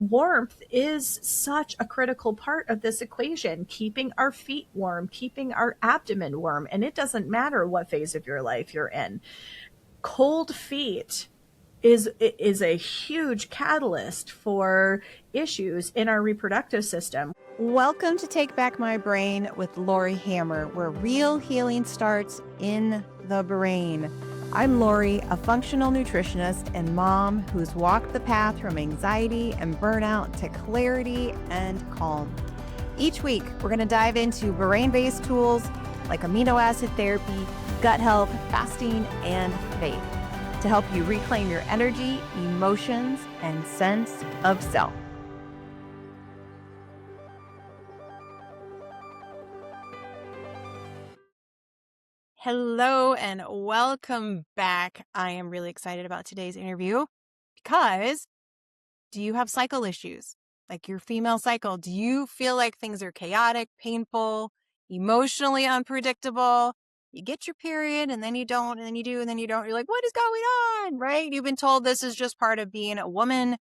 warmth is such a critical part of this equation, keeping our feet warm, keeping our abdomen warm. And it doesn't matter what phase of your life you're in. Cold feet is a huge catalyst for issues in our reproductive system. Welcome to Take Back My Brain with Laurie Hammer, where real healing starts in the brain. I'm Laurie, a functional nutritionist and mom who's walked the path from anxiety and burnout to clarity and calm. Each week, we're going to dive into brain-based tools like amino acid therapy, gut health, fasting, and faith to help you reclaim your energy, emotions, and sense of self. Hello and welcome back. I am really excited about today's interview because do you have cycle issues? Like your female cycle, do you feel like things are chaotic, painful, emotionally unpredictable? You get your period and then you don't, and then you do, and then you don't. You're like, what is going on? Right? You've been told this is just part of being a woman.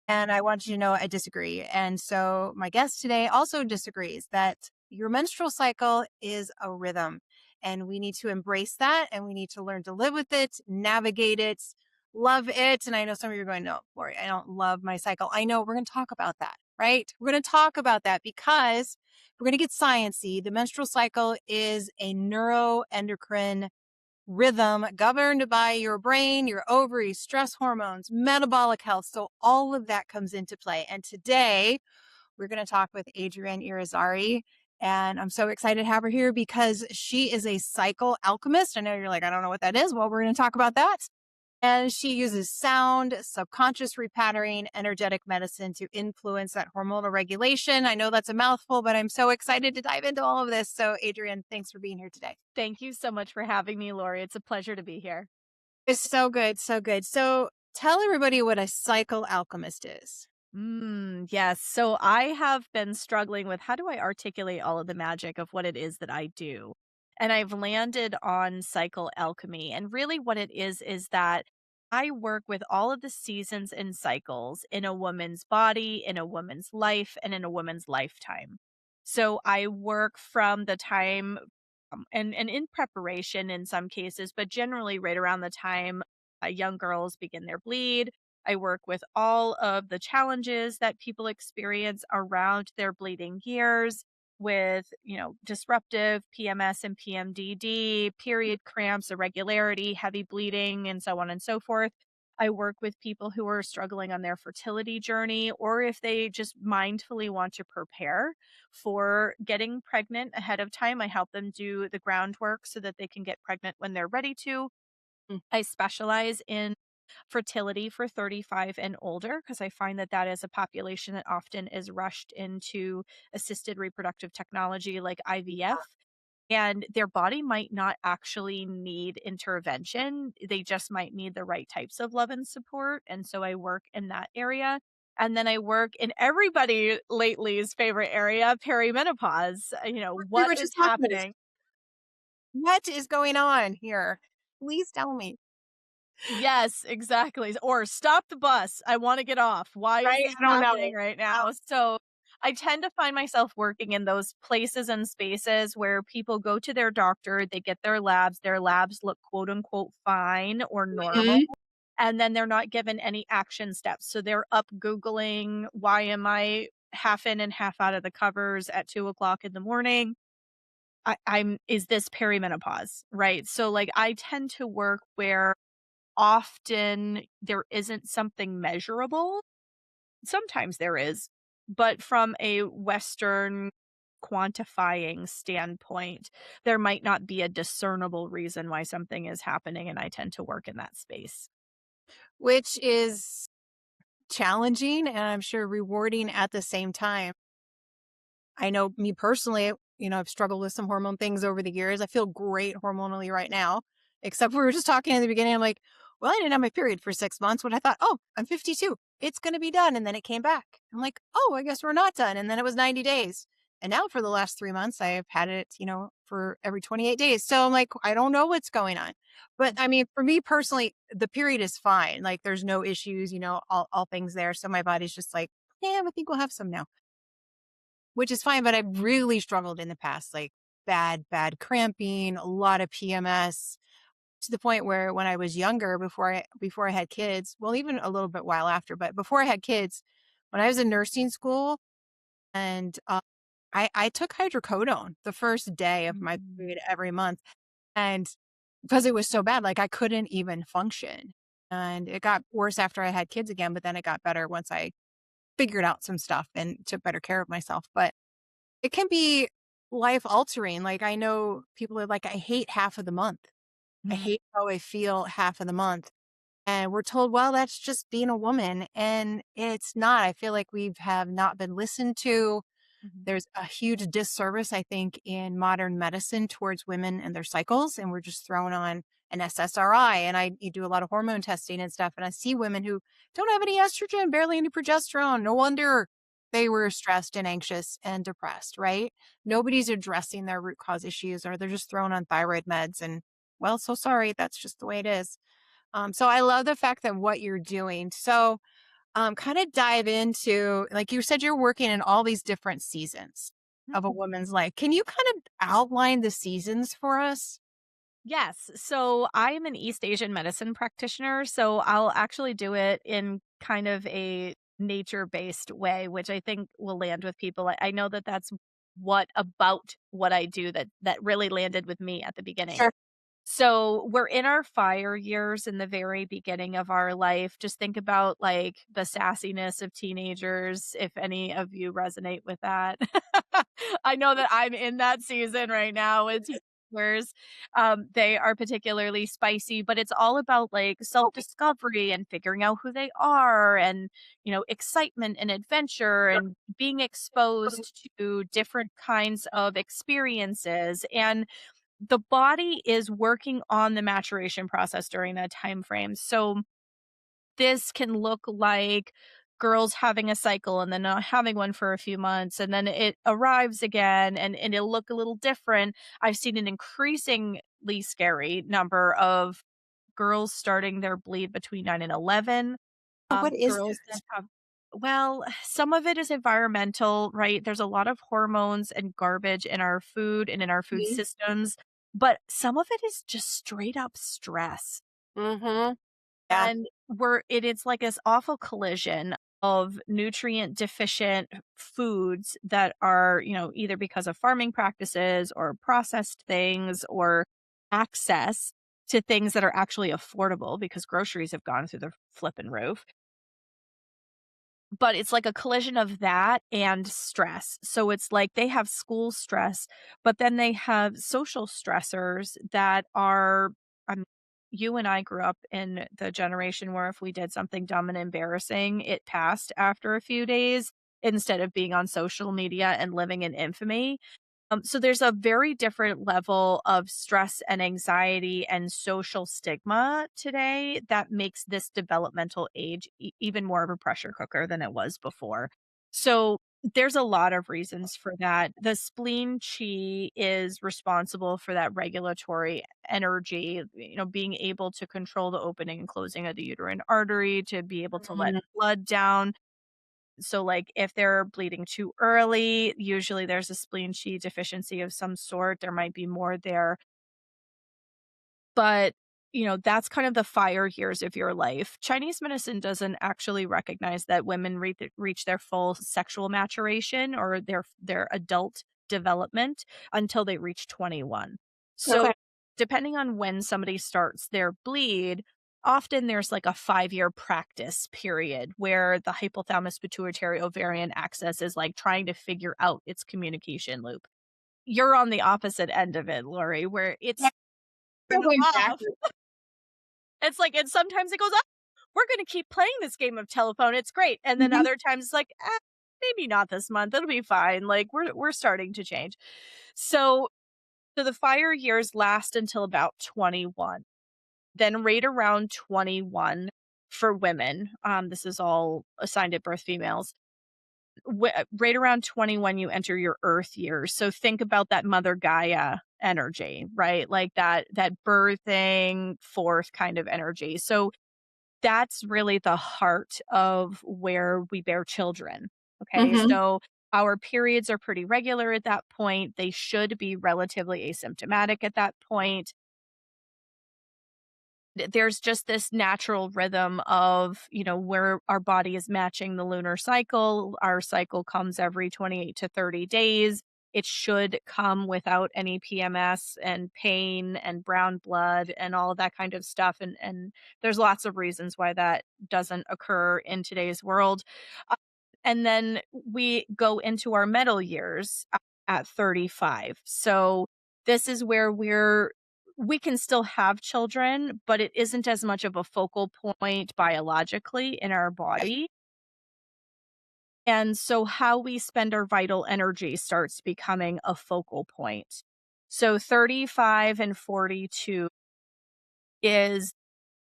And I want you to know I disagree. And so my guest today also disagrees that your menstrual cycle is a rhythm and we need to embrace that and we need to learn to live with it, navigate it, love it. And I know some of you are going, no, Laurie, I don't love my cycle. I know we're going to talk about that, right? We're going to talk about that because we're going to get sciencey. The menstrual cycle is a neuroendocrine rhythm governed by your brain, your ovaries, stress hormones, metabolic health. So all of that comes into play. And today we're going to talk with Adrienne Irizarry. And I'm so excited to have her here because she is a cycle alchemist. I know you're like, I don't know what that is. Well, we're going to talk about that. And she uses sound, subconscious repatterning, energetic medicine to influence that hormonal regulation. I know that's a mouthful, but I'm so excited to dive into all of this. So, Adrienne, thanks for being here today. Thank you so much for having me, Laurie. It's a pleasure to be here. It's so good. So good. So, tell everybody what a cycle alchemist is. Yes. So I have been struggling with how do I articulate all of the magic of what it is that I do? And I've landed on cycle alchemy. And really, what it is that I work with all of the seasons and cycles in a woman's body, in a woman's life, and in a woman's lifetime. So I work from the time and in preparation in some cases, but generally right around the time young girls begin their bleed. I work with all of the challenges that people experience around their bleeding years with, disruptive PMS and PMDD, period cramps, irregularity, heavy bleeding, and so on and so forth. I work with people who are struggling on their fertility journey, or if they just mindfully want to prepare for getting pregnant ahead of time. I help them do the groundwork so that they can get pregnant when they're ready to. I specialize in fertility for 35 and older because I find that that is a population that often is rushed into assisted reproductive technology like IVF. And their body might not actually need intervention. They just might need the right types of love and support. And so I work in that area. And then I work in everybody lately's favorite area, perimenopause. We What were is just talking about happening? what is going on here. Please tell me. Yes, exactly. Or stop the bus. I want to get off. Why is Right? this I don't happening know. right now? So I tend to find myself working in those places and spaces where people go to their doctor, they get their labs look quote unquote fine or normal, Mhm. and then they're not given any action steps. So they're up Googling, why am I half in and half out of the covers at 2 o'clock in the morning? Is this perimenopause? Right. So like I tend to work where often there isn't something measurable. Sometimes there is, but from a Western quantifying standpoint, there might not be a discernible reason why something is happening. And I tend to work in that space. Which is challenging and I'm sure rewarding at the same time. I know me personally, I've struggled with some hormone things over the years. I feel great hormonally right now, except we were just talking in the beginning. I'm like, well, I didn't have my period for 6 months when I thought, oh, I'm 52. It's going to be done. And then it came back. I'm like, oh, I guess we're not done. And then it was 90 days. And now for the last 3 months, I've had it, for every 28 days. So I'm like, I don't know what's going on. But I mean, for me personally, the period is fine. Like there's no issues, all things there. So my body's just like yeah, I think we'll have some now, which is fine. But I've really struggled in the past, like bad cramping, a lot of PMS to the point where when I was younger, before I had kids, well, even a little bit while after, but before I had kids, when I was in nursing school, and I took hydrocodone the first day of my Mhm. period every month, and because it was so bad, like I couldn't even function. And it got worse after I had kids again, but then it got better once I figured out some stuff and took better care of myself. But it can be life altering. Like I know people are like, I hate half of the month. I Mhm. hate how I feel half of the month. And we're told, well, that's just being a woman. And it's not. I feel like we have not been listened to. Mhm. There's a huge disservice, I think, in modern medicine towards women and their cycles. And we're just thrown on an SSRI. And you do a lot of hormone testing and stuff. And I see women who don't have any estrogen, barely any progesterone. No wonder they were stressed and anxious and depressed, right? Nobody's addressing their root cause issues, or they're just thrown on thyroid meds. And well, so sorry. That's just the way it is. So I love the fact that what you're doing. So kind of dive into, like you said, you're working in all these different seasons of a Mhm. woman's life. Can you kind of outline the seasons for us? Yes. So I am an East Asian medicine practitioner. So I'll actually do it in kind of a nature based way, which I think will land with people. I know that that's what about what I do that really landed with me at the beginning. Sure. So we're in our fire years in the very beginning of our life. Just think about like the sassiness of teenagers, if any of you resonate with that. I know that I'm in that season right now with teenagers. They are particularly spicy, but it's all about like self Okay. discovery and figuring out who they are and, excitement and adventure Sure. and being exposed to different kinds of experiences. And the body is working on the maturation process during that time frame. So this can look like girls having a cycle and then not having one for a few months and then it arrives again and it'll look a little different. I've seen an increasingly scary number of girls starting their bleed between 9 and 11. What is Girls that that? have well, some of it is environmental, right? There's a lot of hormones and garbage in our food and in our food Mhm. systems, but some of it is just straight up stress. Mhm. Yeah. And it's like this awful collision of nutrient deficient foods that are, either because of farming practices or processed things or access to things that are actually affordable because groceries have gone through the flippin' roof. But it's like a collision of that and stress. So it's like they have school stress, but then they have social stressors that are um, you and I grew up in the generation where if we did something dumb and embarrassing, it passed after a few days instead of being on social media and living in infamy. So there's a very different level of stress and anxiety and social stigma today that makes this developmental age even more of a pressure cooker than it was before. So there's a lot of reasons for that. The spleen chi is responsible for that regulatory energy, being able to control the opening and closing of the uterine artery, to be able to let Mhm. blood down. So, like, if they're bleeding too early, usually there's a spleen chi deficiency of some sort. There might be more there. But, that's kind of the fire years of your life. Chinese medicine doesn't actually recognize that women reach their full sexual maturation or their adult development until they reach 21. So, Okay. depending on when somebody starts their bleed, often there's like a 5-year practice period where the hypothalamus pituitary ovarian axis is like trying to figure out its communication loop. You're on the opposite end of it, Lori, where Yeah, it's we're turn going off. backwards. It's like and sometimes it goes, "Oh, we're gonna keep playing this game of telephone, it's great." And then Mhm. other times it's like, maybe not this month, it'll be fine." Like, we're starting to change. So the fire years last until about 21. Then right around 21 for women, this is all assigned at birth females, right around 21, you enter your earth years. So think about that mother Gaia energy, right? Like that birthing forth kind of energy. So that's really the heart of where we bear children. Okay. Mhm. So our periods are pretty regular at that point. They should be relatively asymptomatic at that point. There's just this natural rhythm of, where our body is matching the lunar cycle. Our cycle comes every 28 to 30 days. It should come without any PMS and pain and brown blood and all of that kind of stuff. And there's lots of reasons why that doesn't occur in today's world. Uh, and then we go into our middle years at 35. So this is where we can still have children, but it isn't as much of a focal point biologically in our Right. body. And so how we spend our vital energy starts becoming a focal point. So 35 and 42 is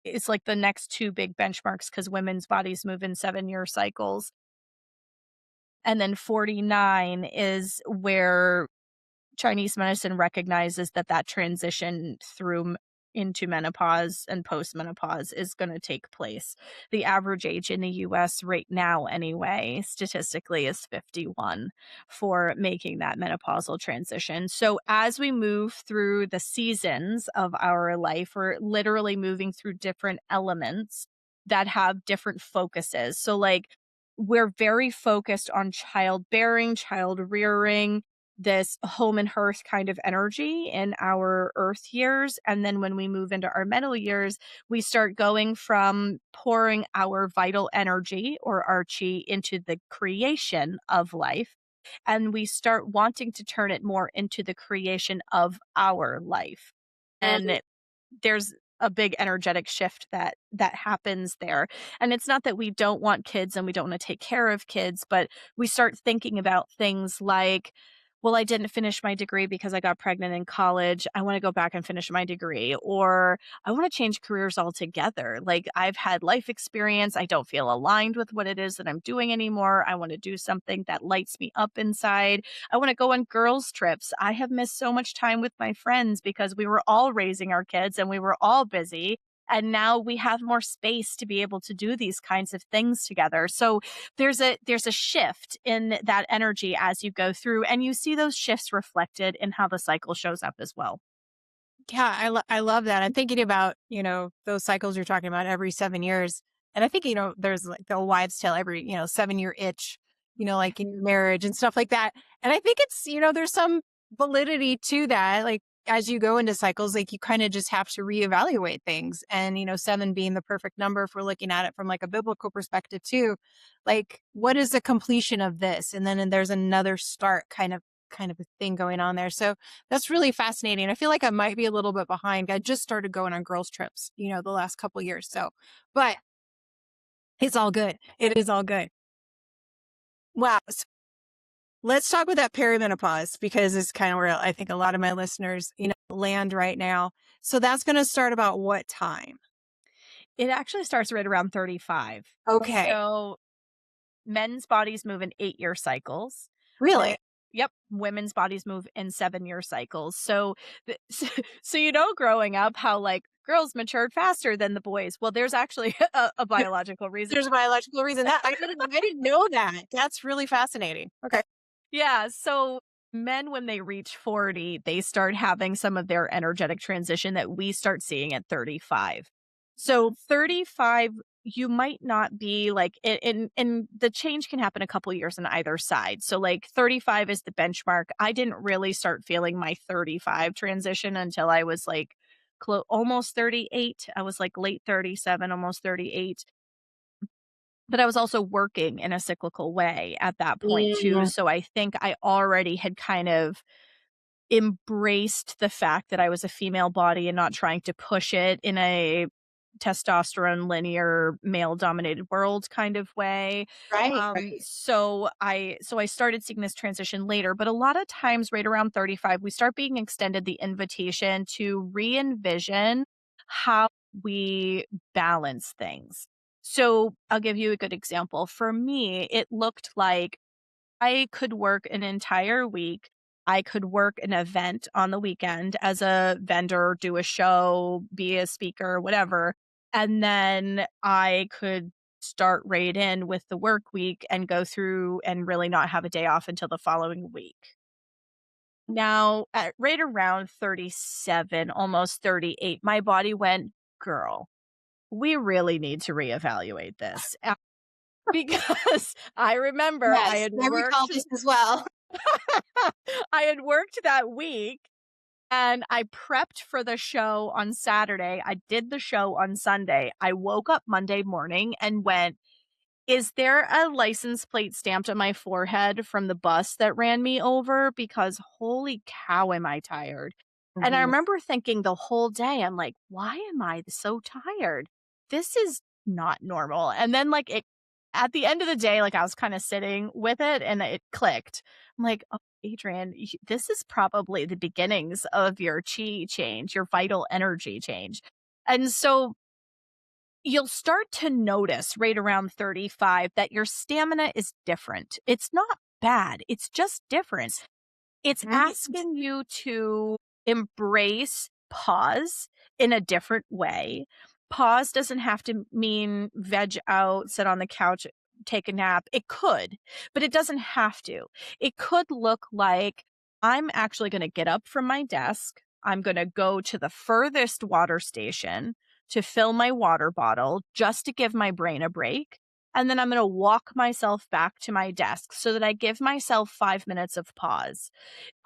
it's like the next two big benchmarks because women's bodies move in 7-year cycles. And then 49 is where Chinese medicine recognizes that that transition into menopause and postmenopause is going to take place. The average age in the US right now, anyway, statistically is 51 for making that menopausal transition. So, as we move through the seasons of our life, we're literally moving through different elements that have different focuses. So, like, we're very focused on childbearing, child rearing, this home and hearth kind of energy in our earth years. And then when we move into our middle years, we start going from pouring our vital energy or our chi into the creation of life. And we start wanting to turn it more into the creation of our life. Mhm. And there's a big energetic shift that happens there. And it's not that we don't want kids and we don't want to take care of kids, but we start thinking about things like, well, I didn't finish my degree because I got pregnant in college. I want to go back and finish my degree. Or I want to change careers altogether. Like, I've had life experience. I don't feel aligned with what it is that I'm doing anymore. I want to do something that lights me up inside. I want to go on girls' trips. I have missed so much time with my friends because we were all raising our kids and we were all busy. And now we have more space to be able to do these kinds of things together. So there's a shift in that energy as you go through, and you see those shifts reflected in how the cycle shows up as well. Yeah, I love that. I'm thinking about, those cycles you're talking about every 7 years. And I think, there's like the wives' tale every, 7-year itch, like in your marriage and stuff like that. And I think it's, there's some validity to that. Like as you go into cycles, like you kind of just have to reevaluate things. And, 7 being the perfect number if we're looking at it from like a biblical perspective too. Like, what is the completion of this? And then there's another start kind of a thing going on there. So that's really fascinating. I feel like I might be a little bit behind. I just started going on girls' trips, the last couple years. So, but it's all good. It is all good. Wow. So let's talk about that perimenopause because it's kind of where I think a lot of my listeners, land right now. So that's going to start about what time? It actually starts right around 35. Okay. So men's bodies move in 8-year cycles. Really? Yep, women's bodies move in 7-year cycles. So, so growing up, how like girls matured faster than the boys. Well, there's actually a biological reason. There's a biological reason that I didn't know that. That's really fascinating. Okay. Yeah. So men, when they reach 40, they start having some of their energetic transition that we start seeing at 35. So 35, you might not be like, and the change can happen a couple years on either side. So like 35 is the benchmark. I didn't really start feeling my 35 transition until I was like almost 38. I was like late 37, almost 38. But I was also working in a cyclical way at that point too, Mm, so I think I already had kind of embraced the fact that I was a female body and not trying to push it in a testosterone linear male dominated world kind of way. right. Right. So I started seeing this transition later, but a lot of times right around 35 we start being extended the invitation to re-envision how we balance things. So I'll give you a good example. For me, it looked like I could work an entire week. I could work an event on the weekend as a vendor, do a show, be a speaker, whatever. And then I could start right in with the work week and go through and really not have a day off until the following week. Now, at right around 37, almost 38, my body went, "Girl, we really need to reevaluate this." Because I remember I Yes, had I recall worked this as well. I had worked that week and I prepped for the show on Saturday. I did the show on Sunday. I woke up Monday morning and went, is there a license plate stamped on my forehead from the bus that ran me over? Because holy cow, am I tired. And I Mhm. remember thinking the whole day, I'm like, why am I so tired? This is not normal. And then, like, it at the end of the day, like, I was kind of sitting with it and it clicked. I'm like, oh, Adrienne, this is probably the beginnings of your chi change, your vital energy change. And so you'll start to notice right around 35 that your stamina is different. It's not bad, it's just different. It's Right. asking you to embrace pause in a different way. Pause doesn't have to mean veg out, sit on the couch, take a nap. It could, but it doesn't have to. It could look like I'm actually going to get up from my desk. I'm going to go to the furthest water station to fill my water bottle just to give my brain a break. And then I'm going to walk myself back to my desk so that I give myself 5 minutes of pause.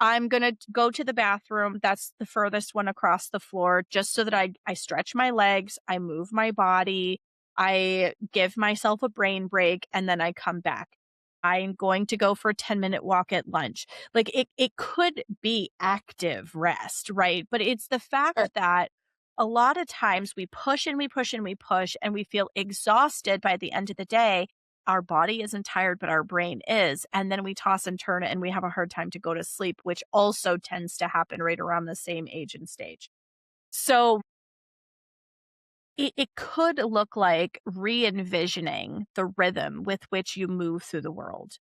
I'm gonna go to the bathroom, that's the furthest one across the floor, just so that I stretch my legs, I move my body, I give myself a brain break, and then I come back. I'm going to go for a 10-minute walk at lunch. Like, it could be active rest, right? But it's the Sure. fact that a lot of times we push and we push and we push, and we feel exhausted by the end of the day. Our body isn't tired, but our brain is. And then we toss and turn it and we have a hard time to go to sleep, which also tends to happen right around the same age and stage. So it could look like re envisioning the rhythm with which you move through the world.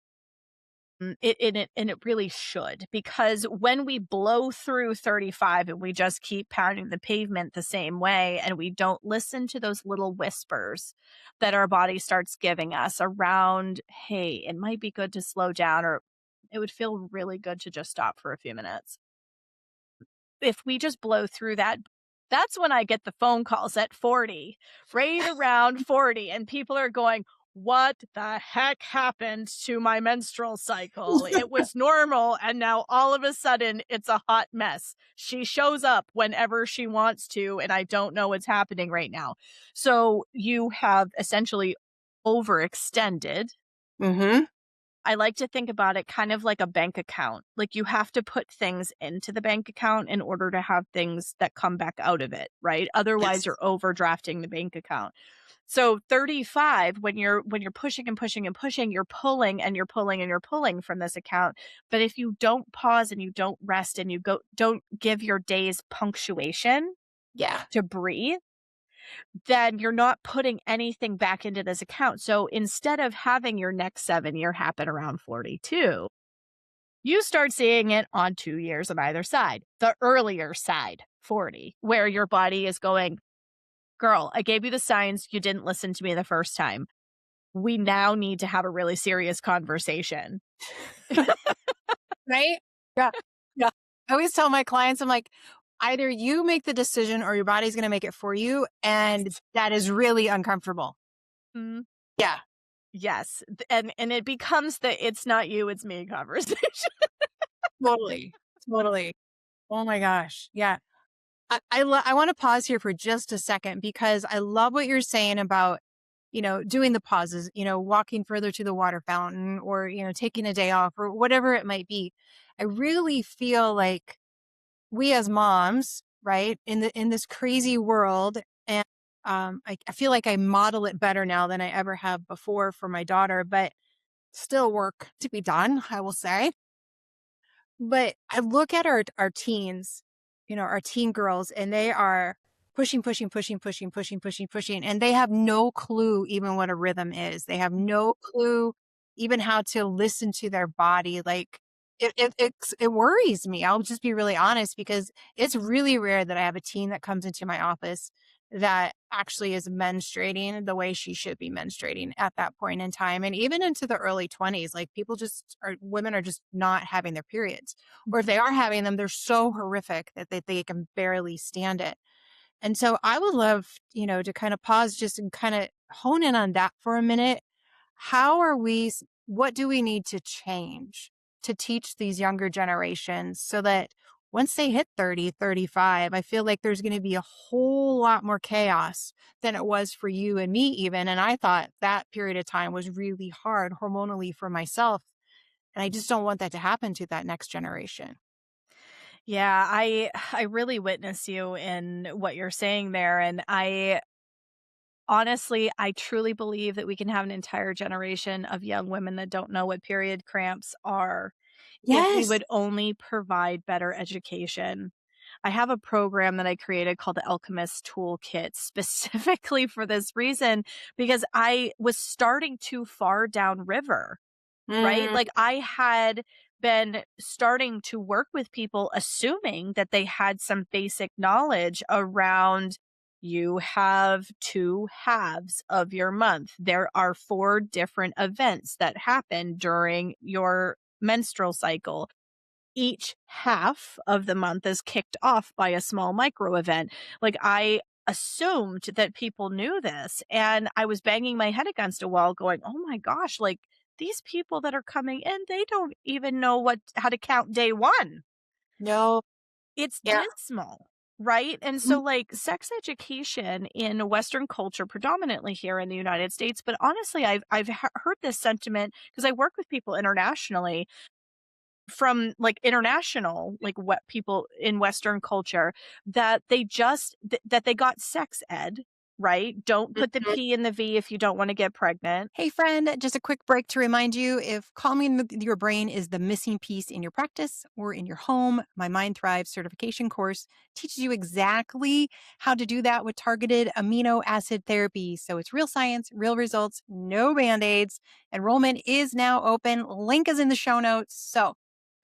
And it really should, because when we blow through 35 and we just keep pounding the pavement the same way and we don't listen to those little whispers that our body starts giving us around, hey, it might be good to slow down, or it would feel really good to just stop for a few minutes. If we just blow through that, that's when I get the phone calls at 40, right around 40, and people are going, "What the heck happened to my menstrual cycle? It was normal, and now all of a sudden it's a hot mess. She shows up whenever she wants to, and I don't know what's happening right now." So you have essentially overextended. Mhm. I like to think about it kind of like a bank account. Like, you have to put things into the bank account in order to have things that come back out of it, right? Otherwise, Yes. you're overdrafting the bank account. So 35, when you're pushing and pushing and pushing, you're pulling and you're pulling and you're pulling from this account. But if you don't pause and you don't rest and you go don't give your days punctuation Yeah. to breathe, then you're not putting anything back into this account. So instead of having your next 7-year happen around 42, you start seeing it on 2 years on either side. The earlier side, 40, where your body is going, "Girl, I gave you the signs, you didn't listen to me the first time. We now need to have a really serious conversation." Right? Yeah. Yeah. I always tell my clients, I'm like, either you make the decision or your body's going to make it for you. And Yes. that is really uncomfortable. Mhm. Yeah. Yes, and it becomes the "it's not you, it's me" conversation. Totally. Totally. Oh my gosh. Yeah. I want to pause here for just a second because I love what you're saying about, doing the pauses, walking further to the water fountain or, taking a day off or whatever it might be. I really feel like we as moms, right, in this crazy world, and I feel like I model it better now than I ever have before for my daughter, but still work to be done, I will say. But I look at our teens, our teen girls, and they are pushing, pushing, pushing, pushing, pushing, pushing, pushing, and they have no clue even what a rhythm is. They have no clue even how to listen to their body. Like it worries me. I'll just be really honest because it's really rare that I have a teen that comes into my office that actually is menstruating the way she should be menstruating at that point in time. And even into the early 20s, like people just are, women are just not having their periods. Or if they are having them, they're so horrific that they can barely stand it. And so I would love, to kind of pause just and kind of hone in on that for a minute. How are we, what do we need to change to teach these younger generations so that once they hit 30, 35, I feel like there's going to be a whole lot more chaos than it was for you and me, even. And I thought that period of time was really hard hormonally for myself. And I just don't want that to happen to that next generation. Yeah, I really witness you in what you're saying there, and I truly believe that we can have an entire generation of young women that don't know what period cramps are if we Yes. would only provide better education. I have a program that I created called the Alchemist Toolkit specifically for this reason because I was starting too far downriver. Right? Mm, Like, I had been starting to work with people assuming that they had some basic knowledge around you have 2 halves of your month. There are 4 different events that happen during your menstrual cycle. Each half of the month is kicked off by a small micro event. Like, I assumed that people knew this, and I was banging my head against a wall going, "Oh my gosh, like, these people that are coming in, they don't even know how to count day 1." no. It's Yeah. dismal, right? And Mm, so, like, sex education in Western culture, predominantly here in the United States, but honestly, I've heard this sentiment because I work with people internationally from, like, international, like, what people in Western culture that that they got sex ed, right? Don't put the mhm. P in the V if you don't wanna get pregnant. Hey, friend, just a quick break to remind you if calming your brain is the missing piece in your practice or in your home, my Mind Thrive certification course teaches you exactly how to do that with targeted amino acid therapy. So it's real science, real results, no band aids. Enrollment is now open. Link is in the show notes. So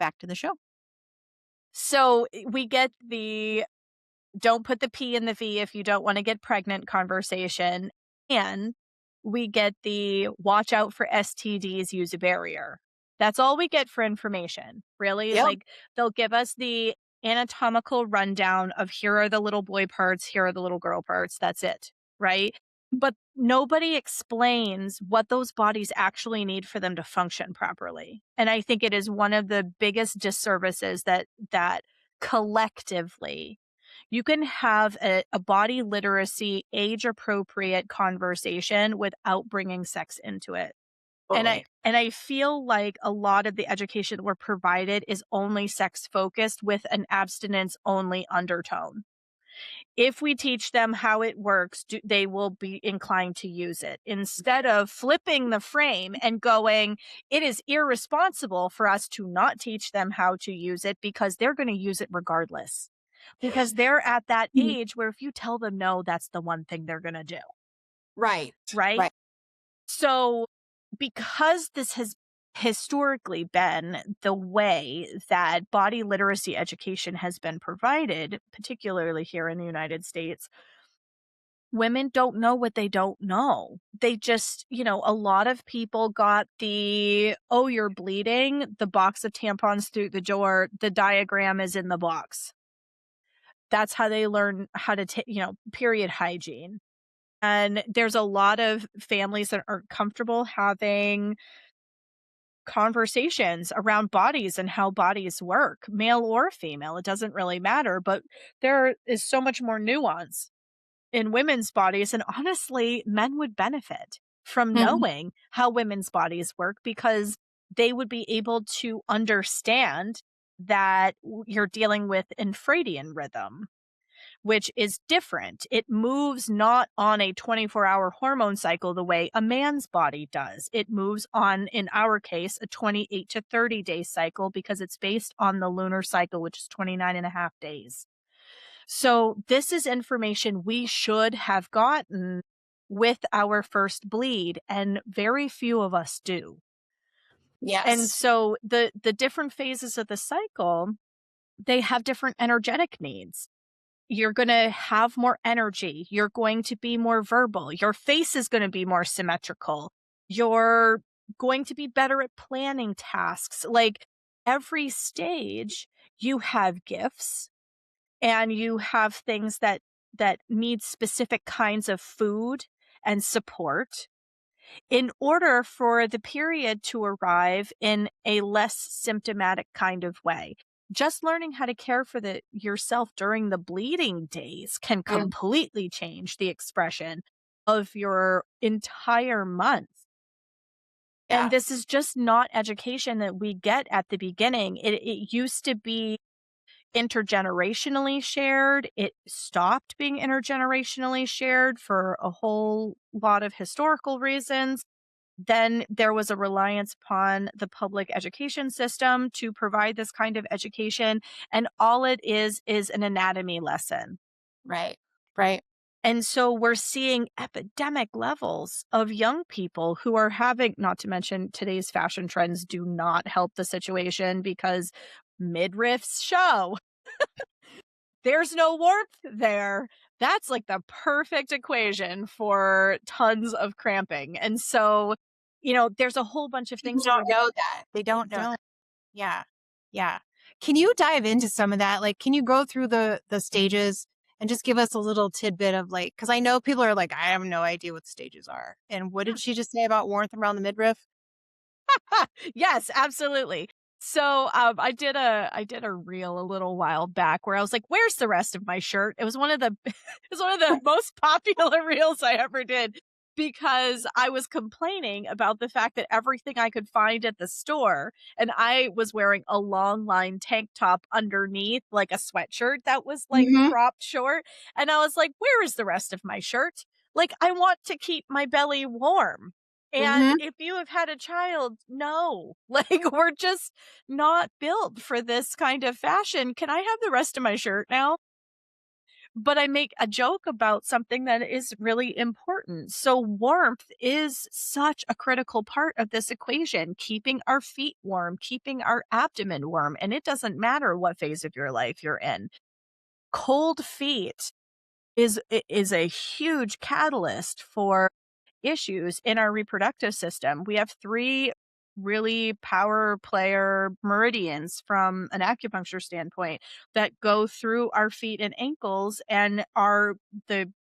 back to the show. So, we get the don't put the P in the V if you don't wanna get pregnant conversation, and we get the watch out for STDs, use a barrier. That's all we get for information, really, Yep. like, they'll give us the anatomical rundown of here are the little boy parts, here are the little girl parts, that's it, right? But nobody explains what those bodies actually need for them to function properly, and I think it is one of the biggest disservices that collectively you can have a body literacy, age appropriate conversation without bringing sex into it. Totally. And I feel like a lot of the education that we're provided is only sex focused with an abstinence only undertone. If we teach them how it works, they will be inclined to use it instead of flipping the frame and going, it is irresponsible for us to not teach them how to use it because they're going to use it regardless. Because they're at that Mhm. age where if you tell them no, that's the one thing they're going to do. Right. Right. Right. So, because this has historically been the way that body literacy education has been provided, particularly here in the United States, women don't know what they don't know. They just, a lot of people got the, oh, you're bleeding, the box of tampons through the door, the diagram is in the box. That's how they learn how to take, period hygiene. And there's a lot of families that aren't comfortable having conversations around bodies and how bodies work, male or female. It doesn't really matter, but there is so much more nuance in women's bodies. And honestly, men would benefit from Mhm. knowing how women's bodies work because they would be able to understand that you're dealing with infradian rhythm, which is different. It moves not on a 24-hour hormone cycle the way a man's body does. It moves on, in our case, a 28 to 30-day cycle because it's based on the lunar cycle, which is 29 and a half days. So, this is information we should have gotten with our first bleed, and very few of us do. And Yes. so the different phases of the cycle, they have different energetic needs. You're going to have more energy. You're going to be more verbal. Your face is going to be more symmetrical. You're going to be better at planning tasks. Like every stage, you have gifts and you have things that need specific kinds of food and support in order for the period to arrive in a less symptomatic kind of way. Just learning how to care for yourself during the bleeding days can Mm. completely change the expression of your entire month. And Yeah. this is just not education that we get at the beginning. It used to be intergenerationally shared. It stopped being intergenerationally shared for a whole lot of historical reasons. Then there was a reliance upon the public education system to provide this kind of education. And all it is an anatomy lesson. Right. Right. And so we're seeing epidemic levels of young people who are having, not to mention today's fashion trends do not help the situation because midriffs show there's no warmth there. That's like the perfect equation for tons of cramping. And so, there's a whole bunch of People things that don't are know that. They they don't know. don't. Yeah. Yeah. Can you dive into some of that? Like, can you go through the stages and just give us a little tidbit of like, because I know people are like, I have no idea what the stages are. And what did she just say about warmth around the midriff? Yes, absolutely. So I did a reel a little while back where I was like, "Where's the rest of my shirt?" It was one of the it was one of the most popular reels I ever did because I was complaining about the fact that everything I could find at the store, and I was wearing a long line tank top underneath, like a sweatshirt that was like Mm-hmm. cropped short, and I was like, "Where is the rest of my shirt?" Like I want to keep my belly warm. And Mm-hmm. if you have had a child, no, like we're just not built for this kind of fashion. Can I have the rest of my shirt now? But I make a joke about something that is really important. So, warmth is such a critical part of this equation, keeping our feet warm, keeping our abdomen warm. And it doesn't matter what phase of your life you're in. Cold feet is a huge catalyst for issues in our reproductive system. We have 3 really power player meridians from an acupuncture standpoint that go through our feet and ankles and are the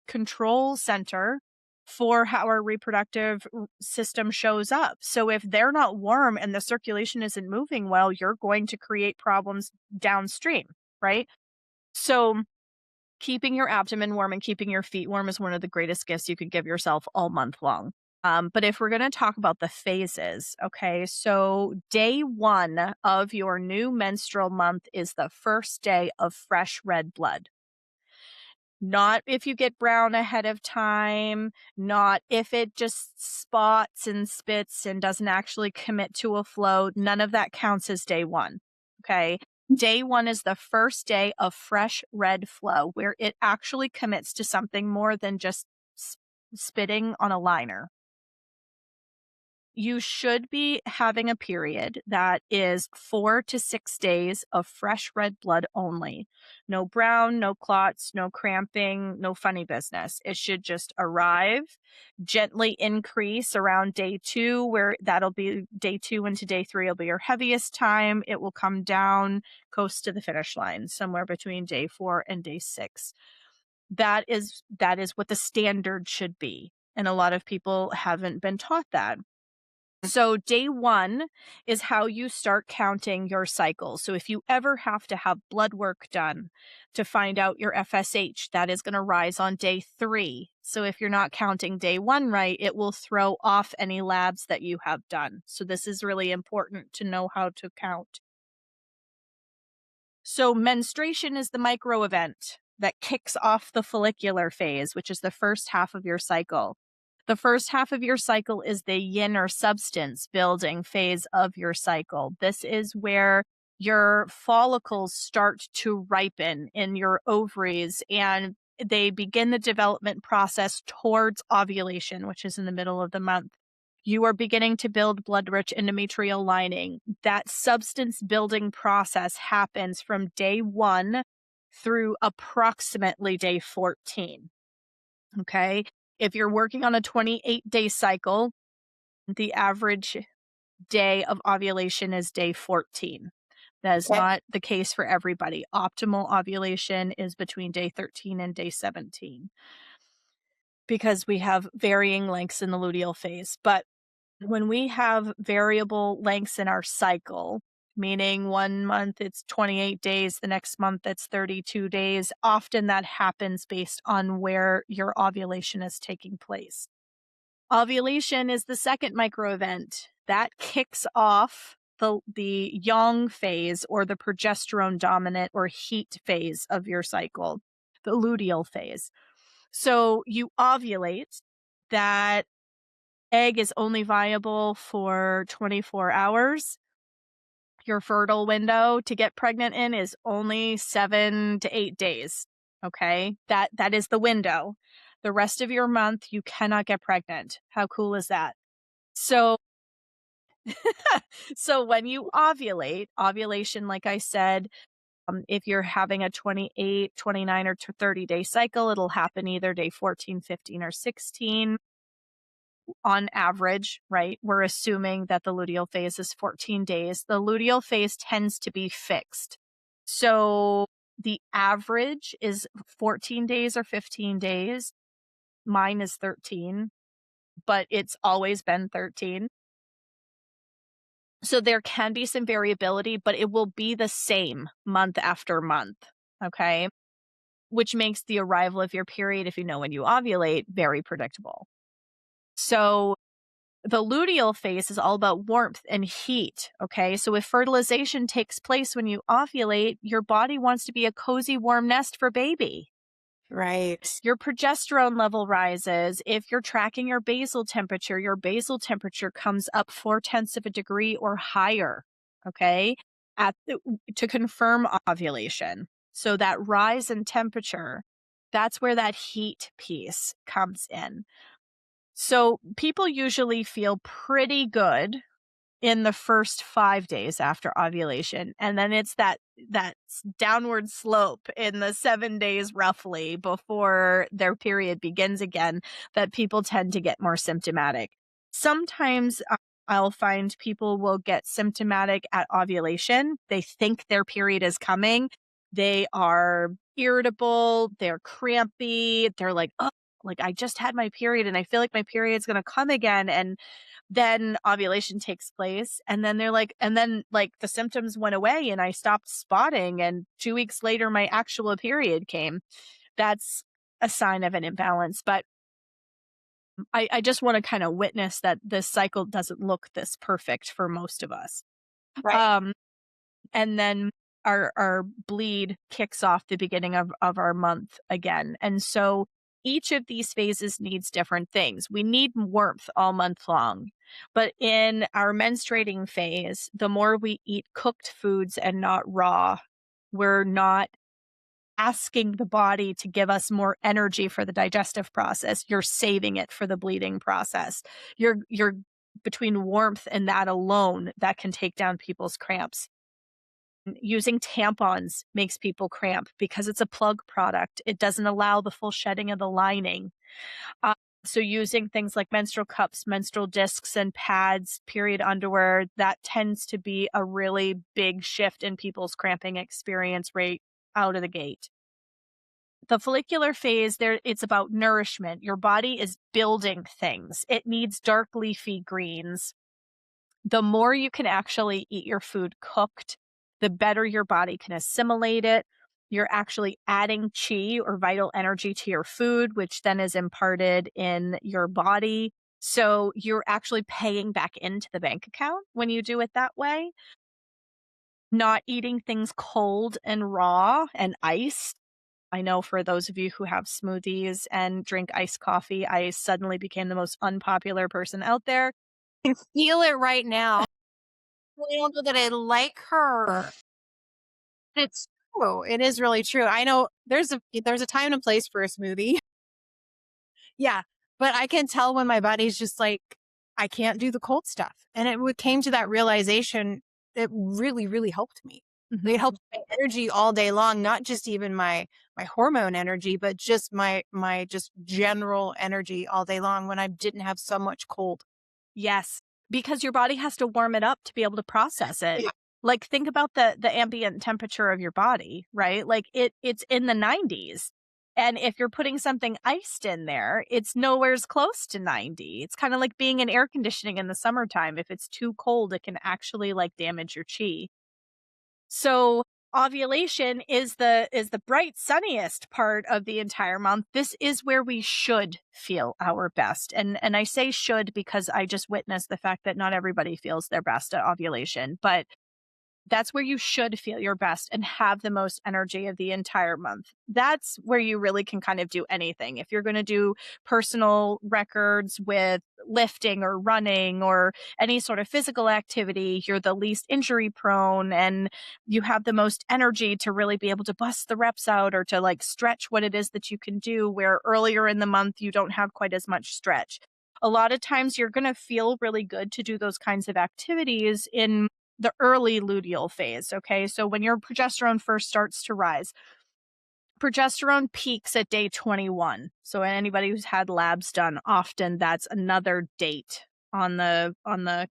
control center for how our reproductive system shows up. So if they're not warm and the circulation isn't moving well, you're going to create problems downstream, right? So keeping your abdomen warm and keeping your feet warm is one of the greatest gifts you could give yourself all month long. But if we're going to talk about the phases, okay, so day 1 of your new menstrual month is the first day of fresh red blood. Not if you get brown ahead of time, not if it just spots and spits and doesn't actually commit to a flow. None of that counts as day 1. Okay. Day 1 is the first day of fresh red flow where it actually commits to something more than just spitting on a liner. You should be having a period that is 4 to 6 days of fresh red blood only. No brown, no clots, no cramping, no funny business. It should just arrive, gently increase around day 2, where that'll be day 2 into day 3 will be your heaviest time. It will come down, coast to the finish line, somewhere between day 4 and day 6. That is what the standard should be. And a lot of people haven't been taught that. So, day 1 is how you start counting your cycle. So, if you ever have to have blood work done to find out your FSH, that is going to rise on day 3. So, if you're not counting day 1 right, it will throw off any labs that you have done. So, this is really important to know how to count. So, menstruation is the micro event that kicks off the follicular phase, which is the first half of your cycle. The first half of your cycle is the yin or substance building phase of your cycle. This is where your follicles start to ripen in your ovaries and they begin the development process towards ovulation, which is in the middle of the month. You are beginning to build blood rich endometrial lining. That substance building process happens from day 1 through approximately day 14. Okay. If you're working on a 28-day cycle, the average day of ovulation is day 14. That is Okay. not the case for everybody. Optimal ovulation is between day 13 and day 17 because we have varying lengths in the luteal phase. But when we have variable lengths in our cycle, meaning one month it's 28 days, the next month it's 32 days, often that happens based on where your ovulation is taking place. Ovulation is the second micro event that kicks off the yang phase or the progesterone dominant or heat phase of your cycle, the luteal phase. So you ovulate, that egg is only viable for 24 hours. Your fertile window to get pregnant in is only 7 to 8 days. Okay? That is the window. The rest of your month you cannot get pregnant. How cool is that? So so when you ovulate, ovulation, like I said, if you're having a 28, 29, or 30-day cycle, it'll happen either day 14, 15, or 16 on average, right? We're assuming that the luteal phase is 14 days. The luteal phase tends to be fixed. So the average is 14 days or 15 days. Mine is 13, but it's always been 13. So there can be some variability, but it will be the same month after month. Okay. Which makes the arrival of your period, if you know when you ovulate, very predictable. So the luteal phase is all about warmth and heat. Okay. So if fertilization takes place when you ovulate, your body wants to be a cozy, warm nest for baby. Right. Your progesterone level rises. If you're tracking your basal temperature comes up 4/10 of a degree or higher. Okay. To confirm ovulation. So that rise in temperature, that's where that heat piece comes in. So people usually feel pretty good in the first 5 days after ovulation, and then it's that downward slope in the 7 days roughly before their period begins again that people tend to get more symptomatic. Sometimes I'll find people will get symptomatic at ovulation. They think their period is coming. They are irritable, they're crampy, they're like, "Oh, like I just had my period and I feel like my period's going to come again." And then ovulation takes place and then they're like, and then like the symptoms went away and I stopped spotting and 2 weeks later my actual period came. That's a sign of an imbalance. But I just want to kind of witness that this cycle doesn't look this perfect for most of us. Right. Um, and then our bleed kicks off the beginning of our month again. And so each of these phases needs different things. We need warmth all month long. But in our menstruating phase, the more we eat cooked foods and not raw, we're not asking the body to give us more energy for the digestive process. You're saving it for the bleeding process. You're between warmth and that alone, that can take down people's cramps. Using tampons makes people cramp because it's a plug product. It doesn't allow the full shedding of the lining. Uh, so using things like menstrual cups, menstrual discs, and pads, period underwear, that tends to be a really big shift in people's cramping experience right out of the gate. The follicular phase, there it's about nourishment. Your body is building things. It needs dark leafy greens. The more you can actually eat your food cooked, the better your body can assimilate it. You're actually adding chi or vital energy to your food, which then is imparted in your body. So you're actually paying back into the bank account when you do it that way. Not eating things cold and raw and iced. I know for those of you who have smoothies and drink iced coffee, I suddenly became the most unpopular person out there. I feel it right now. I don't know that I like her. It's true. It is really true. I know there's a time and a place for a smoothie. Yeah. But I can tell when my body's just like, I can't do the cold stuff. And came to that realization. It really, really helped me. It Mhm. helps my energy all day long, not just even my hormone energy, but just my just general energy all day long when I didn't have so much cold. Yes, because your body has to warm it up to be able to process it. Yeah. Like, think about the ambient temperature of your body, right? Like, it's in the 90s, and if you're putting something iced in there, it's nowheres close to 90. It's kinda like being in air conditioning in the summertime. If it's too cold, it can actually, like, damage your chi. So, ovulation is the bright, sunniest part of the entire month. This is where we should feel our best, and I say should because I just witnessed the fact that not everybody feels their best at ovulation, but that's where you should feel your best and have the most energy of the entire month. That's where you really can kind of do anything. If you're going to do personal records with lifting or running or any sort of physical activity, you're the least injury prone and you have the most energy to really be able to bust the reps out or to like stretch what it is that you can do, where earlier in the month you don't have quite as much stretch. A lot of times you're going to feel really good to do those kinds of activities in the early luteal phase. Okay. So when your progesterone first starts to rise, progesterone peaks at day 21. So anybody who's had labs done, often that's another date on the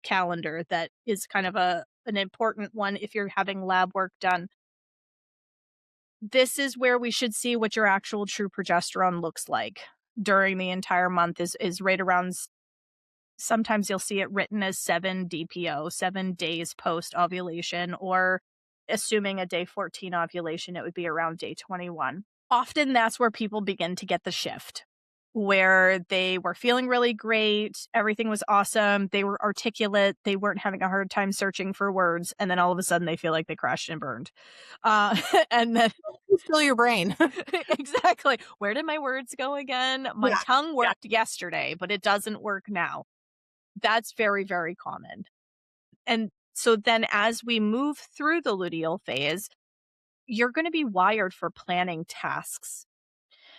calendar that is kind of an important one if you're having lab work done. This is where we should see what your actual true progesterone looks like during the entire month is right around. Sometimes you'll see it written as 7 DPO, 7 days post ovulation, or assuming a day 14 ovulation, it would be around day 21. Often that's where people begin to get the shift, where they were feeling really great, everything was awesome, they were articulate, they weren't having a hard time searching for words, and then all of a sudden they feel like they crashed and burned. Uh, and then Fill your brain. exactly, where did my words go again? My Yeah. tongue Yeah. worked yesterday, but it doesn't work now. That's very, very common. And so then as we move through the luteal phase, you're going to be wired for planning tasks.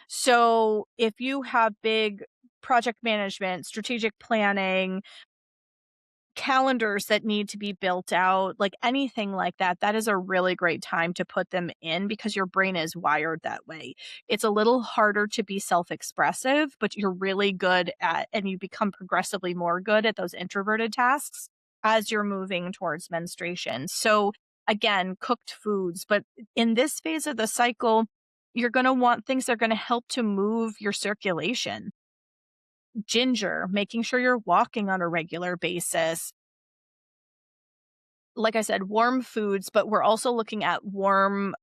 So if you have big project management, strategic planning, calendars that need to be built out, like anything like that, that is a really great time to put them in because your brain is wired that way. It's a little harder to be self expressive, but you're really good at, and you become progressively more good at those introverted tasks as you're moving towards menstruation. So, again, cooked foods, but in this phase of the cycle, you're going to want things that are going to help to move your circulation. Ginger, making sure you're walking on a regular basis, like I said, warm foods, but we're also looking at warm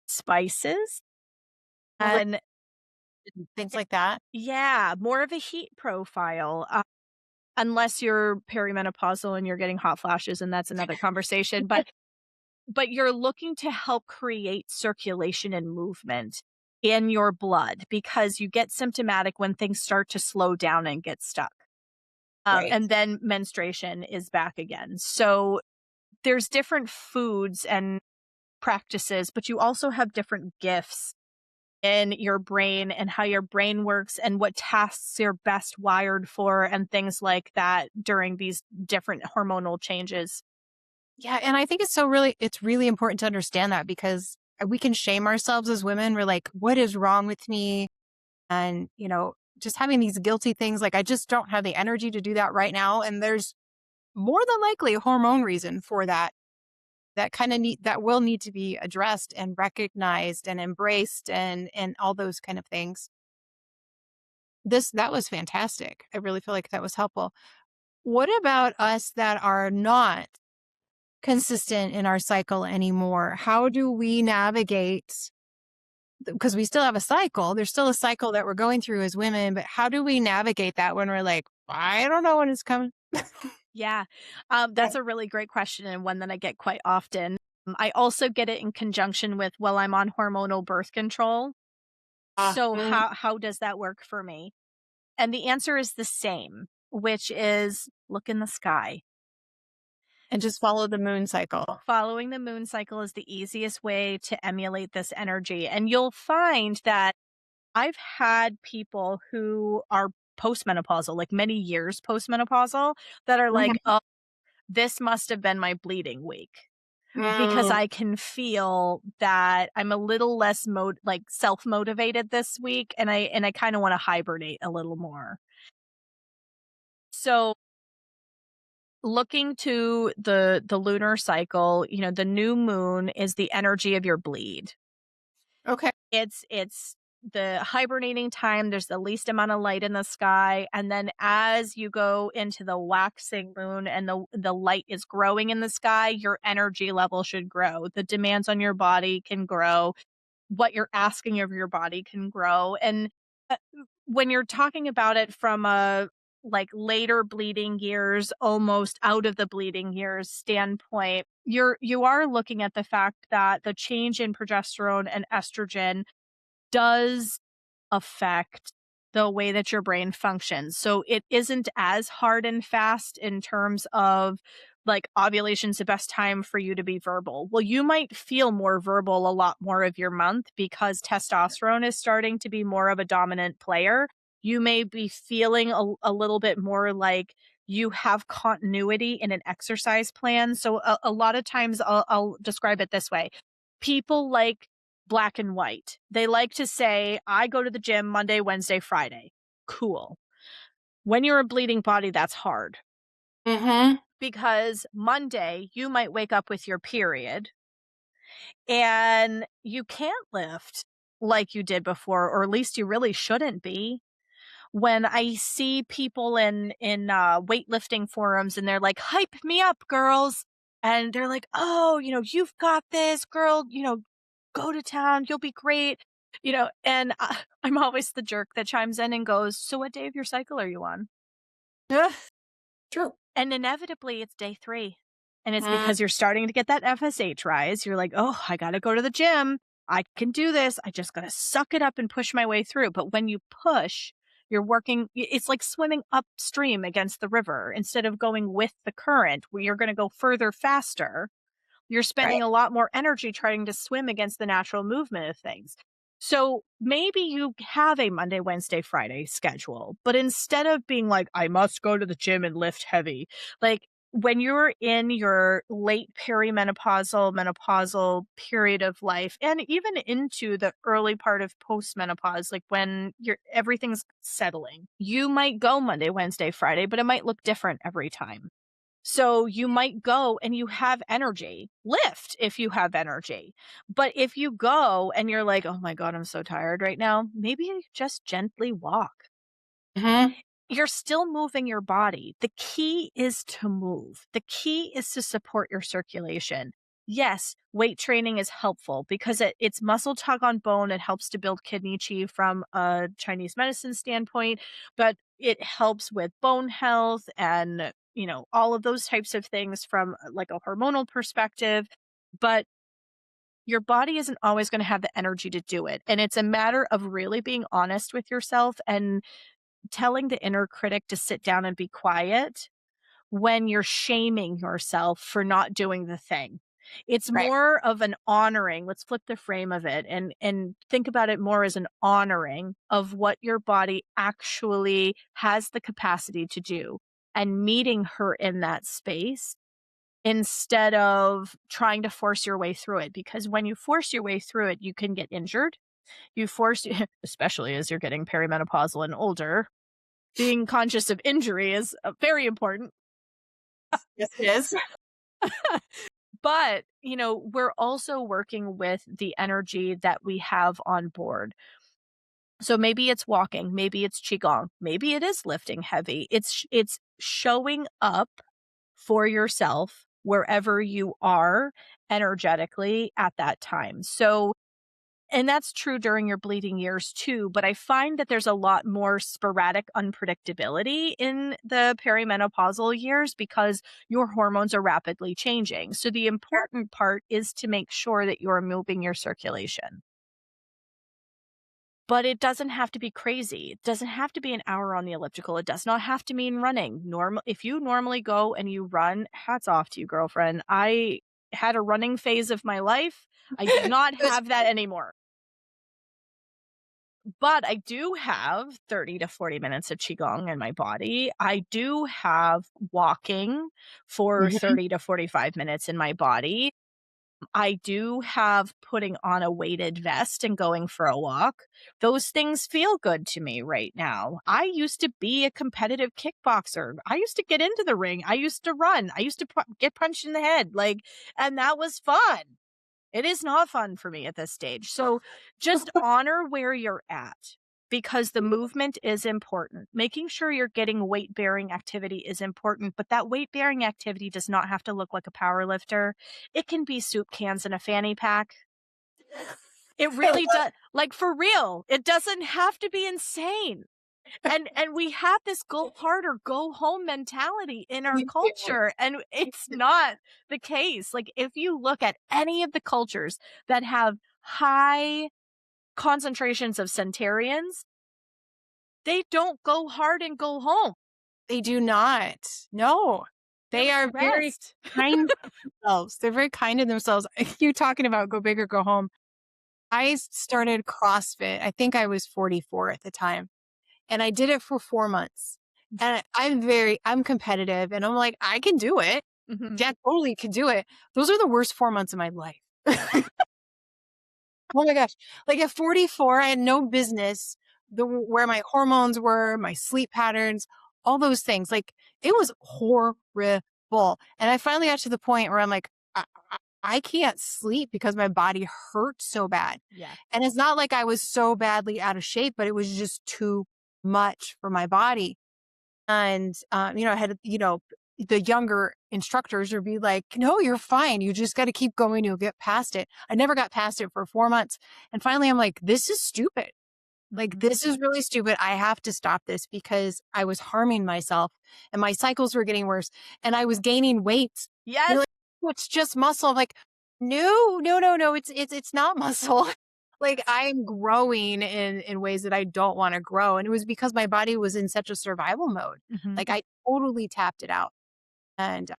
spices Right. and Things like that. yeah, more of a heat profile. Unless you're perimenopausal and you're getting hot flashes, and that's another conversation. But you're looking to help create circulation and movement in your blood because you get symptomatic when things start to slow down and get stuck. Right. And then menstruation is back again. So there's different foods and practices, but you also have different gifts in your brain and how your brain works and what tasks you're best wired for and things like that during these different hormonal changes. Yeah, and I think it's really important to understand that because we can shame ourselves as women. We're like, what is wrong with me? And, just having these guilty things like I just don't have the energy to do that right now. And there's more than likely a hormone reason for that that will need to be addressed and recognized and embraced and all those kind of things. That was fantastic. I really feel like that was helpful. What about us that are not consistent in our cycle anymore? How do we navigate? Because we still have a cycle. There's still a cycle that we're going through as women, but how do we navigate that when we're like, I don't know when it's coming? Yeah, that's a really great question and one that I get quite often. I also get it in conjunction with, well, I'm on hormonal birth control. So Mm. how does that work for me? And the answer is the same, which is look in the sky. And just follow the moon cycle. Following the moon cycle is the easiest way to emulate this energy. And you'll find that I've had people who are postmenopausal, like many years postmenopausal, that are like, Mhm. oh, this must have been my bleeding week. because Mm. I can feel that I'm a little less like self-motivated this week, and I kind of want to hibernate a little more. So looking to the lunar cycle, the new moon is the energy of your bleed. Okay. It's the hibernating time, there's the least amount of light in the sky, and then as you go into the waxing moon and the light is growing in the sky, your energy level should grow. The demands on your body can grow. What you're asking of your body can grow. And uh, when you're talking about it from a like later bleeding years, almost out of the bleeding years standpoint, you are looking at the fact that the change in progesterone and estrogen does affect the way that your brain functions. So it isn't as hard and fast in terms of like ovulation's the best time for you to be verbal. Well, you might feel more verbal a lot more of your month because testosterone is starting to be more of a dominant player. You may be feeling a little bit more like you have continuity in an exercise plan. So a lot of times I'll describe it this way. People like black and white. They like to say, I go to the gym Monday, Wednesday, Friday. Cool. When you're a bleeding body, that's hard Mhm. because Monday, you might wake up with your period and you can't lift like you did before, or at least you really shouldn't be. When I see people in weightlifting forums and they're like, "Hype me up, girls." And they're like, "Oh, you've got this, girl, go to town, you'll be great." And I'm always the jerk that chimes in and goes, "So what day of your cycle are you on?" Ugh, true. And inevitably it's day 3. And it's Mm. because you're starting to get that FSH rise. You're like, "Oh, I got to go to the gym. I can do this. I just got to suck it up and push my way through." But when you push, you're working, it's like swimming upstream against the river instead of going with the current where you're going to go further faster. You're Right. spending a lot more energy trying to swim against the natural movement of things. So maybe you have a Monday, Wednesday, Friday schedule, but instead of being like, I must go to the gym and lift heavy, like when you're in your late perimenopausal, menopausal period of life, and even into the early part of postmenopause, like when everything's settling, you might go Monday, Wednesday, Friday, but it might look different every time. So you might go and you have energy. Lift if you have energy. But if you go and you're like, "Oh my god, I'm so tired right now," maybe you just gently walk. Mhm. You're still moving your body. The key is to move. The key is to support your circulation. Yes, weight training is helpful because it's muscle tug on bone. It helps to build kidney chi from a Chinese medicine standpoint, but it helps with bone health and, all of those types of things from like a hormonal perspective. But your body isn't always going to have the energy to do it. And it's a matter of really being honest with yourself and telling the inner critic to sit down and be quiet when you're shaming yourself for not doing the thing. It's Right. more of an honoring. Let's flip the frame of it and think about it more as an honoring of what your body actually has the capacity to do and meeting her in that space instead of trying to force your way through it, because when you force your way through it, you can get injured. You force especially as you're getting perimenopausal and older, being conscious of injury is very important. Yes, it is. But, we're also working with the energy that we have on board. So maybe it's walking, maybe it's qigong, maybe it is lifting heavy. It's showing up for yourself wherever you are energetically at that time. So and that's true during your bleeding years too, but I find that there's a lot more sporadic unpredictability in the perimenopausal years because your hormones are rapidly changing. So the important part is to make sure that you're moving your circulation. But it doesn't have to be crazy. It doesn't have to be an hour on the elliptical. It does not have to mean running. If you normally go and you run, hats off to you, girlfriend. I had a running phase of my life. I do not Good. have that anymore. But I do have 30 to 40 minutes of qigong in my body. I do have walking for Mhm. 30 to 45 minutes in my body. I do have putting on a weighted vest and going for a walk. Those things feel good to me right now. I used to be a competitive kickboxer. I used to get into the ring. I used to run. I used to get punched in the head. Like, and that was fun. It is not fun for me at this stage. So just honor where you're at because the movement is important. Making sure you're getting weight bearing activity is important, but that weight bearing activity does not have to look like a power lifter. It can be soup cans and a fanny pack. It really does. Like for real, it doesn't have to be insane. And we have this go hard or go home mentality in our We do. culture, and it's not the case. Like, if you look at any of the cultures that have high concentrations of centurions, they don't go hard and go home. They do not. No. They There's are very rest. kind to themselves. They're very kind to themselves. You talking about go big or go home. I started CrossFit. I think I was 44 at the time. And I did it for 4 months. And I'm competitive and I'm like, I can do it. Mhm. Yeah, totally can do it. Those are the worst 4 months of my life. Oh my gosh. Like at 44, I had no business where my hormones were, my sleep patterns, all those things. Like it was horrible. And I finally got to the point where I'm like, I can't sleep because my body hurts so bad. Yeah. And it's not like I was so badly out of shape, but it was just too much for my body. And, I had, the younger instructors would be like, no, you're fine. You just got to keep going. You'll get past it. I never got past it for 4 months. And finally, I'm like, this is stupid. Like, Mhm. this is really stupid. I have to stop this because I was harming myself and my cycles were getting worse and I was gaining weight. They're Yes. like, "Oh, it's just muscle." I'm like, no, no, no, no. It's not muscle. Like I'm growing in ways that I don't want to grow. And it was because my body was in such a survival mode. Mhm. Like I totally tapped it out. And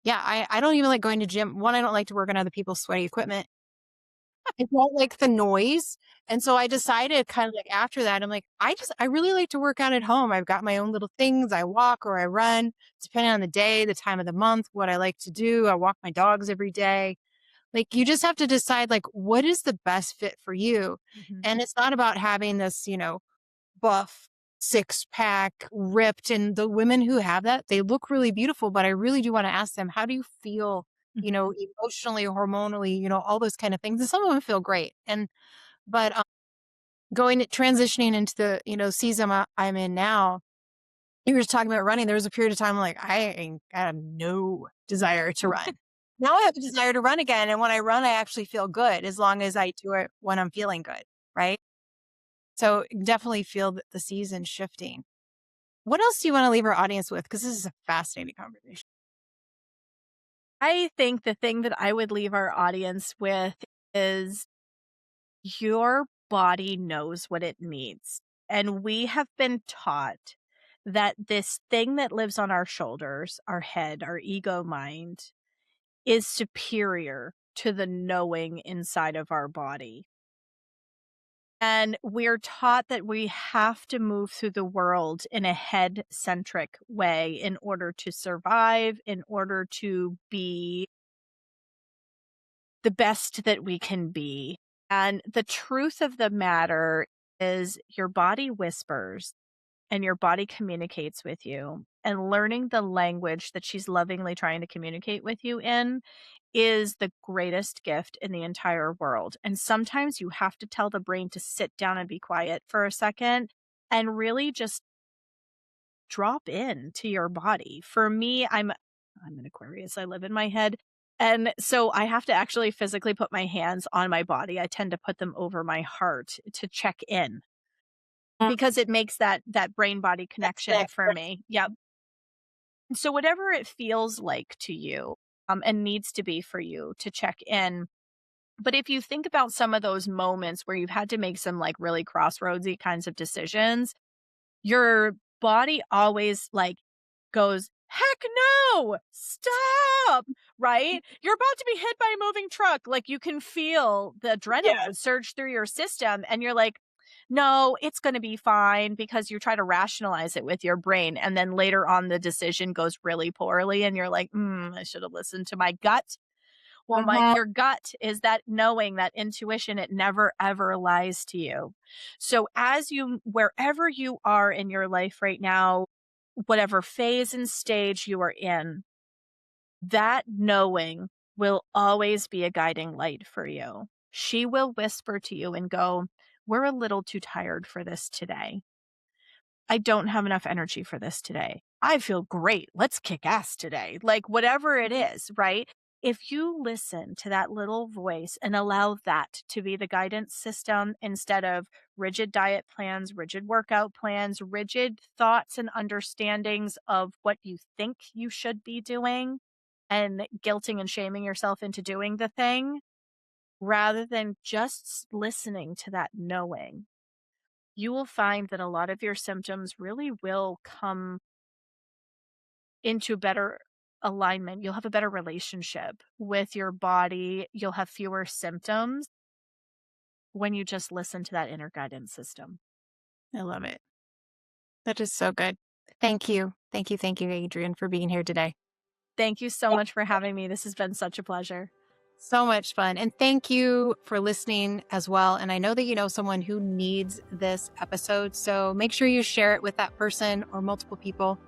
yeah, I don't even like going to gym. One, I don't like to work on other people's sweaty equipment. I don't like the noise. And so I decided kind of like after that, I'm like, I really like to work out at home. I've got my own little things. I walk or I run, depending on the day, the time of the month, what I like to do. I walk my dogs every day. Like you just have to decide like what is the best fit for you. Mhm. And it's not about having this, buff six pack ripped. And the women who have that, they look really beautiful. But I really do want to ask them, how do you feel, Mhm. emotionally, hormonally, all those kind of things. And some of them feel great. But transitioning into the, season I'm in now, you were just talking about running. There was a period of time like I have no desire to run. Now I have a desire to run again. And when I run, I actually feel good as long as I do it when I'm feeling good. Right. So definitely feel that the season shifting. What else do you want to leave our audience with? Because this is a fascinating conversation. I think the thing that I would leave our audience with is your body knows what it needs. And we have been taught that this thing that lives on our shoulders, our head, our ego mind, is superior to the knowing inside of our body. And we're taught that we have to move through the world in a head centric way in order to survive, in order to be the best that we can be. And the truth of the matter is, your body whispers and your body communicates with you. And learning the language that she's lovingly trying to communicate with you in is the greatest gift in the entire world. And sometimes you have to tell the brain to sit down and be quiet for a second and really just drop in to your body. For me, I'm an Aquarius. I live in my head. And so I have to actually physically put my hands on my body. I tend to put them over my heart to check in Mm, because it makes that brain body that's connection that. for me. Yeah. So whatever it feels like to you, and needs to be for you to check in. But if you think about some of those moments where you've had to make some like really crossroadsy kinds of decisions, your body always like goes, "Heck no! Stop!" Right? You're about to be hit by a moving truck. Like you can feel the Yeah. adrenaline surge through your system and you're like, "No, it's going to be fine," because you try to rationalize it with your brain and then later on the decision goes really poorly and you're like, "I should have listened to my gut." Well, your gut is that knowing, that intuition, it never ever lies to you. So wherever you are in your life right now, whatever phase and stage you are in, that knowing will always be a guiding light for you. She will whisper to you and go, "We're a little too tired for this today. I don't have enough energy for this today. I feel great. Let's kick ass today." Like whatever it is, right? If you listen to that little voice and allow that to be the guidance system instead of rigid diet plans, rigid workout plans, rigid thoughts and understandings of what you think you should be doing and guilting and shaming yourself into doing the thing, rather than just listening to that knowing, you will find that a lot of your symptoms really will come into better alignment. You'll have a better relationship with your body. You'll have fewer symptoms when you just listen to that inner guidance system. I love it. That is so good. Thank you. Thank you. Thank you, Adrienne, for being here today. Thank you so much for having me. This has been such a pleasure. So much fun. And thank you for listening as well. And I know that you know someone who needs this episode. So make sure you share it with that person or multiple people.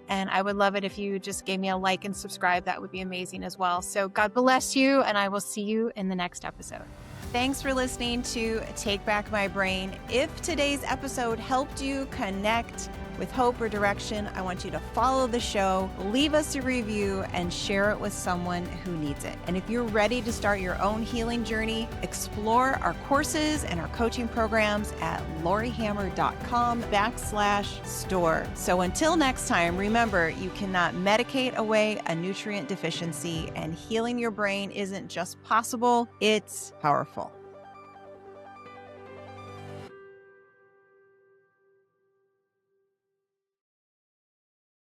And I would love it if you just gave me a like and subscribe. That would be amazing as well. So God bless you. And I will see you in the next episode. Thanks for listening to Take Back My Brain. If today's episode helped you connect with hope or direction, I want you to follow the show, leave us a review, and share it with someone who needs it. And if you're ready to start your own healing journey, explore our courses and our coaching programs at lauriehammer.com/store. So until next time, remember, you cannot medicate away a nutrient deficiency, and healing your brain isn't just possible, it's powerful.